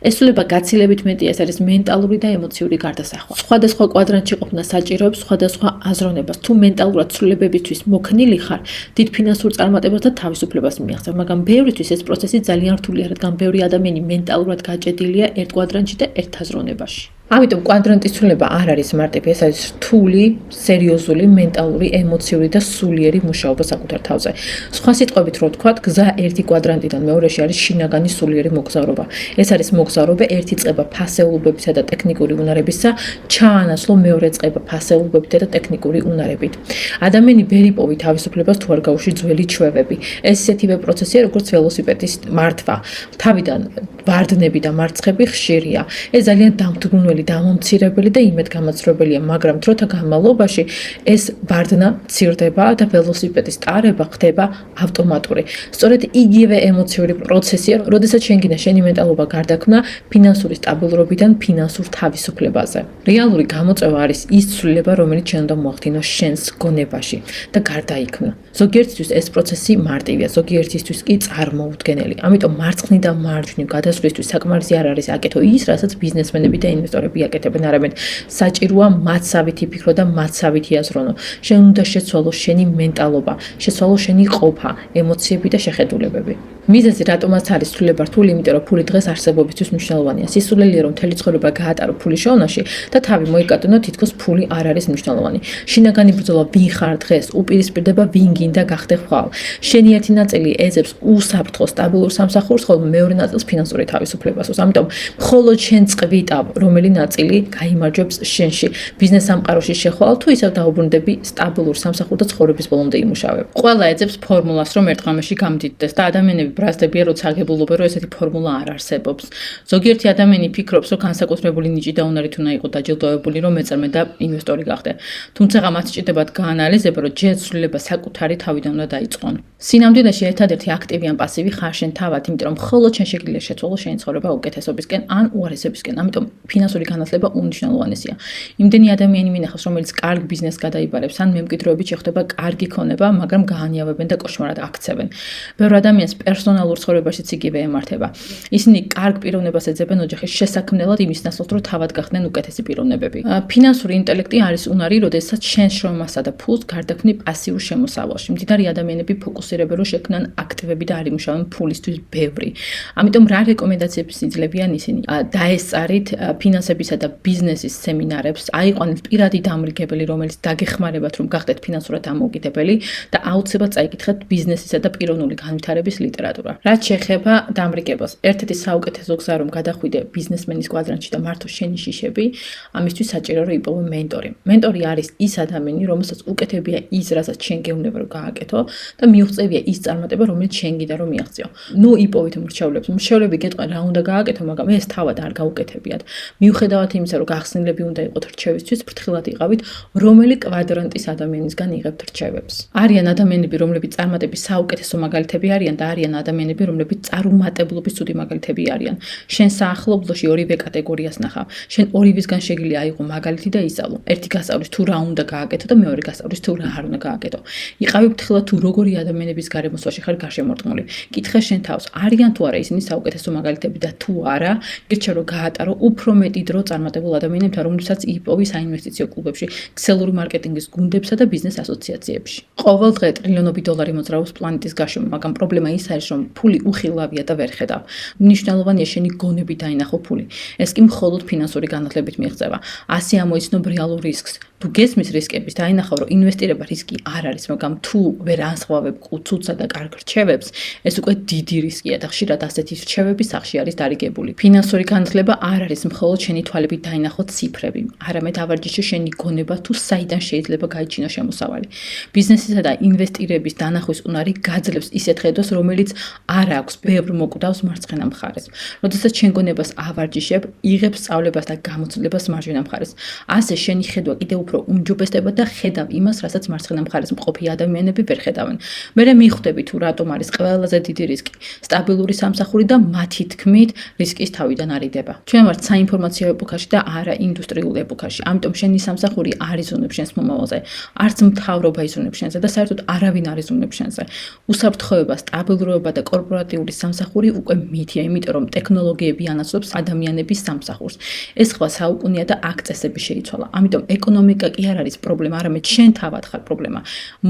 [SPEAKER 1] ეს სულება გაცილებით მეტია, ეს არის მენტალური და ემოციური გარდასახვა. სხვადასხვა კვადრანტში ყოფნა საჭიროებს სხვადასხვა აზროვნებას. თუ მენტალურად სრულებებისთვის მოქნილი ხარ, დიდ ფინანსურ წარმატებას და თავისუფლებას მიაღწევ, მაგრამ ბევრისთვის ეს პროცესი ძალიან რთულია, რადგან ბევრი ადამიანი მენტალურად გაჭედილია ერთ კვადრანტში და ერთ აზროვნებაში. ამიტომ კვადრანტის ცვლილება არ არის მარტივი, ეს არის რთული, სერიოზული, მენტალური, ემოციური და სულიერი მუშაობა საკუთარ თავზე. სხვა სიტყვებით რო ვთქვათ, გზა ერთი კვადრანტიდან მეორეში არის შინაგანი სულიერი მოგზაურობა. ეს არის მოგზაურობა ერთი წყება ფასეულობებისა და ტექნიკური უნარებისა, ჩაანაცვლო მეორე წყება ფასეულობებითა და ტექნიკური უნარებით. ადამიანი ვერ იპოვი თავისუფლებას თუ არ გაუში ძველი ჩვევები. ეს ისეთივე პროცესია, როგორც ველოსიპედის მართვა. თავიდან ვარდნები და მარცხები ხშირია. ეს ძალიან დამთგუნველი, დამომცირებელი და იმედგამაცრუებელია, მაგრამ დროთა განმავლობაში ეს ვარდნა მცირდება და ველოსიპედის ტარება ხდება ავტომატური. სწორედ იგივე ემოციური პროცესია, როდესაც შენ გინდა შენი მენტალობა გარდაქმნა ფინანსური სტაბილურობიდან ფინანსურ თავისუფლებაზე. რეალური გამოწვევა არის ის ცვლილება, რომელიც შენ უნდა მოახდინოს შენს გონებაში და გარდაიქმნა. ზოგიერთისთვის ეს პროცესი მარტივია, ზოგიერთისთვის კი წარმოუდგენელი. ამიტომ მარცხნიდან მარჯვნივ გადასვლისთვის საკმარისი არ არის აკეთო ის, რასაც ბიზნესმენები და ინვესტორები აკეთებენ, არამედ საჭიროა მათსავით იფიქრო და მათსავით იაზრონო. შენ უნდა შეცვალო შენი მენტალობა, შეცვალო შენი ყოფა, ემოციები და შეხედულებები. მიზეზი რატომაც არის ცვლილება რთული, იმიტომ რომ ფული დღეს არსებობისთვის მნიშვნელოვანია. სისულელია რომ მთელი ცხოვრება გაატარო ფულის შოვნაში და თავი მოიკატონო თითქოს ფული არ არის მნიშვნელოვანი. შინაგანი ბრძოლა ვინ ხარ დღეს უპირისპირდება ვინ გინდა გახდე ხვალ. შენი ერთი ნაწილი ეძებს უსაფრთხო სტაბილურ სამსახურს, ხოლო მეორე ნაწილს ფინანსური თავისუფლებას. ამიტომ მხოლოდ შენ წყვიტავ, რომელი ნაწილი გაიმარჯვებს შენში ბიზნეს სამყაროში შეხვალ, თუ ისევ დაუბრუნდები სტაბილურ სამსახურ და ცხოვრების ბოლომდე იმუშავებ. ყველა ეძებს ფორმულას, რომ ერთ ღამეში გამდიდდეს და ადამიანები ბრაზდებიან, როცა აგებულობენ, რომ ესეთი ფორმულა არ არსებობს. ზოგიერთი ადამიანი ფიქრობს, რომ განსაკუთრებული ნიჭი და უნარით უნდა იყოს დაჯილდოებული, რომ მეწარმე და ინვესტორი გახდე. თუმცა მათ სჭირდებათ გაანალიზება, რომ ჯერ ცვლილება საკუთარი
[SPEAKER 2] საკუთარი თავიდან უნდა დაიწყონ. სინამდვილეში ერთადერთი აქტივი ან პასივი ხარ შენ თავად, იმიტომ რომ მხოლოდ შენ შეგიძლია შეცვალო შენი ცხოვრება უკეთესობისკენ ან უარესობისკენ. ამიტომ ფინანსური განათლება უმნიშვნელოვანესია. იმდენი ადამიანი მინახავს, რომელიც კარგ ბიზნესს გადაიბარებს, ან მემკვიდრეობით შეხვდება კარგი ქონება, მაგრამ გაანიავებენ და კოშმარად აქცევენ. ბევრ ადამიანს პერსონალურ ცხოვრებაშიც იგივე ემართება. ისინი კარგ პიროვნებას ეძებენ ოჯახის შესაქმნელად იმის ნაცვლად, რომ თავად გახდნენ უკეთესი პიროვნებები. ფინანსური ინტელექტი არის უნარი, როდესაც შენ შრომასა და ფულს გარდაქმნი პასიურ შემოსავალში. მდიდარი ადამიანები ფოკუსირებენ, რომ შექმნან აქტივები და არ იმუშავენ ფულისთვის ბევრი. ამიტომ რა რეკომენდაციებს იძლევიან ისინი? დაესწარით ფინანსებისა და ბიზნესის სემინარებს, აიყვანეთ პირადი დამრიგებელი, რომელიც დაგეხმარებათ, რომ გახდეთ ფინანსურად დამოუკიდებელი და აუცილებლად წაიკითხეთ ბიზნესისა და პიროვნული განვითარების ლიტერატურა. რაც შეეხება დამრიგებას, ერთ-ერთი საუკეთესო გზა, რომ გადახვიდე ბიზნესმენის კვადრანტში და მართო შენი შიშები, ამისთვის საჭირო რომ იპოვო მენტორი. მენტორი არის ის ადამიანი, რომელსაც უკეთებია ის, რასაც შენ გეუბნება რომ გააკეთო და მიუღწევია ის წარმატება, რომელიც შენ გინდა რომ მიაღწიო. ნუ იპოვეთ მრჩევლებს. მრჩევლები გეტყვიან რა უნდა გააკეთო, მაგრამ ეს თავად არ გაუკეთებიათ. მიუხედავად იმისა, რომ გახსნილები უნდა იყოთ რჩევისთვის, ფრთხილად იყავით, რომელი კვადრანტის ადამიანისგან იღებთ რჩევებს. არიან ადამიანები, რომლებიც წარმატების საუკეთესო მაგალითები არიან და არიან ადამიანები, რომლებიც წარუმატებლობის ცუდი მაგალითები არიან. შენ საახლობლოში ორივე კატეგორიას ნახავ. შენ ორივისგან შეგიძლია აიღო მაგალითი და ისწავლო. ერთი გასწავლის თუ რა უნდა გააკეთო და მეორე გასწავლის თუ რა არ უნდა გააკეთო. იყავი ფრთხილად თუ როგორი ადამიანების გარემოსვაში ხარ გარშემორტყმული. კითხე შენ თავს, არიან თუ არა ისინი საუკეთესო მაგალითები და თუ არა, გირჩევ რომ გაატარო უფრო მეტი დრო წარმატებულ ადამიანებთან, რომლებსაც იპოვი საინვესტიციო კლუბებში, ქსელური მარკეტინგის გუნდებსა და ბიზნეს ასოციაციებში. ყოველ დღე ტრილიონობით დოლარი მოძრაობს პლანეტის გარშემო, მაგრამ პრობლემა ის არის, რომ ფული უხილავია და ვერ ხედავ. მნიშვნელოვანია შენი გონები დაინახო ფული. ეს კი მხოლოდ ფინანსური განათლებით მიიღწევა. ასე ამოიცნობ რეალურ რისკს. თუ გესმის რისკების, დაინახავ, რომ ინვესტირება რისკი არ არის, მაგრამ თუ ვერ ანსხვავებ ყუცუცსა და კარგ რჩევებს, ეს უკვე დიდი რისკია და ხშირად ასეთი რჩევები სახში არის დარიგებული. ფინანსური განათლება არ არის მხოლოდ შენი თვალებით დაინახო ციფრები, არამედ ავარჯიშე შენი გონება თუ საიდან შეიძლება გაიჩინო შემოსავალი. ბიზნესისა და ინვესტირების დანახვის უნარი გაძლევს ისეთ ხედვას, რომელიც არ აქვს ბევრ მოკვდავს მარცხენა მხარეს. როდესაც შენ გონებას ავარჯიშებ, იღებ სწავლებას და გამოცდილებას მარჯვენა მხარეს. ასე შენი ხედვა კიდევ უფრო უმჯობესდება და ხედავ იმას, რასაც მარცხენა მხარეს მყოფი ადამიანები ვერ ხედავენ. მერე მიხვდები თუ რატომ არის ყველაზე დიდი რისკი, სტაბილური სამსახური და მათი თქმით რისკის თავიდან არიდება. ჩვენ ვართ საინფორმაციო ეპოქაში და არა ინდუსტრიულ ეპოქაში. ამიტომ შენი სამსახური არ იზრუნებს შენს მომავალზე, არც მთავრობა იზრუნებს შენზე და საერთოდ არავინ არ იზრუნებს შენზე. უსაფრთხოება, სტაბილურობა და კორპორატიული სამსახური უკვე მითია, იმიტომ რომ ტექნოლოგიები ანაცვლებს ადამიანების სამსახურს. ეს სხვა საუკუნეა და აქ წესები შეიცვალა. ამიტომ ეკონომიკა კი არ არის პრობლემა, არამედ შენ თავად ხარ პრობლემა.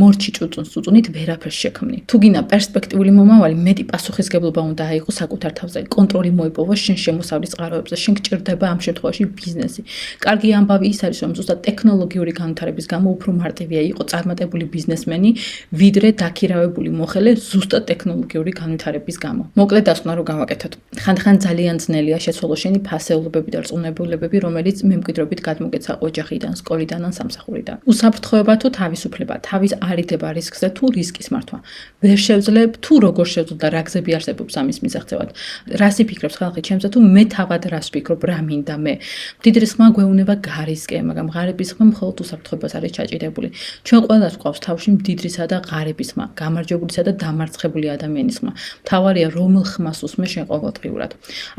[SPEAKER 2] მორჩი ჭუწუნს წუწუნით ვერაფერს შექმნი. თუ გინდა პერსპექტიული მომავალი, მეტი პასუხისგებლობა უნდა აიღო საკუთარ თავზე. კონტროლი მოიპოვა შენ შემოსავლის წყაროებზე. შენ გჭირდება ამ შემთხვევაში ბიზნესი. კარგი ამბავი ის არის, რომ ზუსტად ტექნოლოგიური განვითარების გამო უფრო მარტივია იყო წარმატებული ბიზნესმენი, ვიდრე დაქირავებული მოხელე ზუსტად ტექნოლოგიური განვითარების გამო. მოკლედ დასკვნა რომ გავაკეთოთ. ხანდახან ძალიან ძნელია შეცვალო შენი ფასეულობები და რწმუნებულებები, რომელიც მემკვიდრეობით გადმოგეცა ოჯახიდან, სკოლიდან ან სამსახურიდან. უსაფრთხოება თუ თავისუფლება, თავის არიდება რისკზე თუ რისკის მართვა. ვერ შევძლებ თუ როგორ შევძლებ და რა გზები არსებობს ამის მისაღწევად. რას იფიქრებს ხალხი ჩემზე თუ მე თავად რას ვფიქრობ, რა მინდა მე. დიდი რისკმა გვეუბნება გარისკე, მაგრამ ღარიბის ხმა მხოლოდ უსაფრთხოებას არის ჩაჭირებული. ჩვენ ყველას გვყავს თავში მდიდრისა და ღარიბის ხმა, გამარჯვებულისა და დამარცხებული ადამიანის ხმა. მთავარია რომელ ხმას უსმე შენ ყოველდღიურად.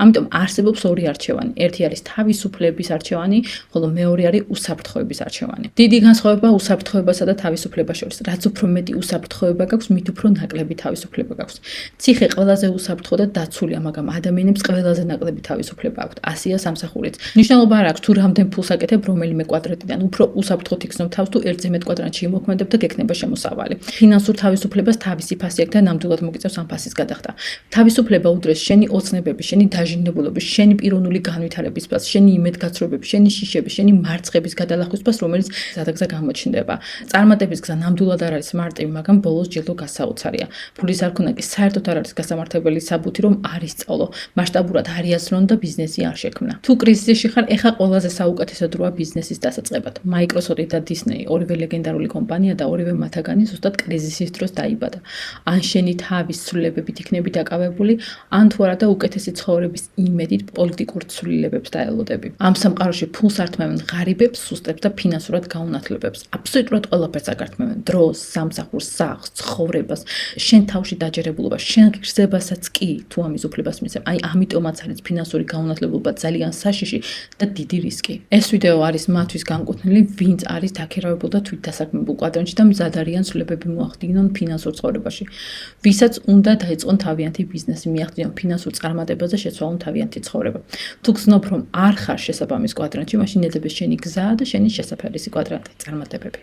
[SPEAKER 2] ამიტომ არსებობს ორი არჩევანი. ერთი არის თავისუფლების არჩევანი, ხოლო მეორე არის უსაფრთხოების არჩევანი. დიდი განსხვავება უსაფრთხოებასა და თავისუფლებას შორის. რაც უფრო მეტი უსაფრთხოება გაქვს, მით უფრო ნაკლები თავისუფლება გაქვს. ციხე ყველაზე უსაფრთხო და დაცულია, მაგრამ ადამიანებს ყველაზე ნაკლები თავისუფლება აქვთ. ასია სამსახურიც. მნიშვნელობა არ აქვს თუ რამდენ ფულს აკეთებ რომელიმე კვადრატიდან, უფრო უსაფრთხოდ იქნებ თავს თუ ერთზე მეტ კვადრატში იმოქმედებ და გექნება შემოსავალი. ფინანსურ თავისუფლებას თავისი ფასი აქვს და ნამდვილად მოგიწევს ამ ფასის გადახდა. თავისუფლება უდრეს შენი ოცნებების, შენი დაჟინებულობის, შენი პიროვნული განვითარების ფასს, შენი იმედგაცრუებების, შენი შიშების, შენი მარცხების გადალახვის ფასს, რომელიც გზადაგზა გამოჩნდება. წარმატების გზა ნამდვილად არ არის მარტივი, მაგრამ ბოლოს ჯილდო გასაოცარია. ფულის არქონა კი საერთოდ არ არის გასამართებელი საბუთი, რომ არ ისწავლო, მასშტაბურად არ იაზრონ და ბიზნესი არ შექმნა. თუ კრიზისში ხარ, ეხა ყველაზე საუკეთესო დროა ბიზნესის დასაწყებად. Microsoft და Disney, ორივე ლეგენდარული კომპანია და ორივე მათგანი ზუსტად კრიზისის დროს დაიბადა. ან შენი თავის ცვლილებებით იქნები დაკავებული, ან თუ არა და უკეთესი ცხოვრების იმედით პოლიტიკურ ცვლილებებს დაელოდები. ამ სამყაროში ფულს ართმევენ ღარიბებს, სუსტებს და ფინანსურად გაუნათლებებს. აბსოლუტურად ყველაფერს აგართმევენ. დროს, სამსახურს, სახლს, ცხოვრებას, შენ თავში დაჯერებულობას, შენ ღირსებასაც კი თუ ამის უფლებას მისცემ. აი ამიტომაც არის ფინანსური გაუნათლებლობა ძალიან საშიში და დიდი რისკი. ეს ვიდეო არის მათთვის განკუთვნილი, ვინც არის დაქირავებულ და თვითდასაქმებულ კვადრანტში და მზად არიან ცვლილებები მოახდინონ ფინანსურ ცხოვრებაში. ვისაც უნდა დაიწყონ თავიანთი ბიზნესი, მიაღწიონ ფინანსურ წარმატებაზე შეცვალონ თავიანთი ცხოვრება. თუ გრძნობ, რომ არ ხარ შესაბამის კვადრანტში, მაშინ ეძებს შენი გზა და შენი შესაფერისი კვადრანტი წარმატებები.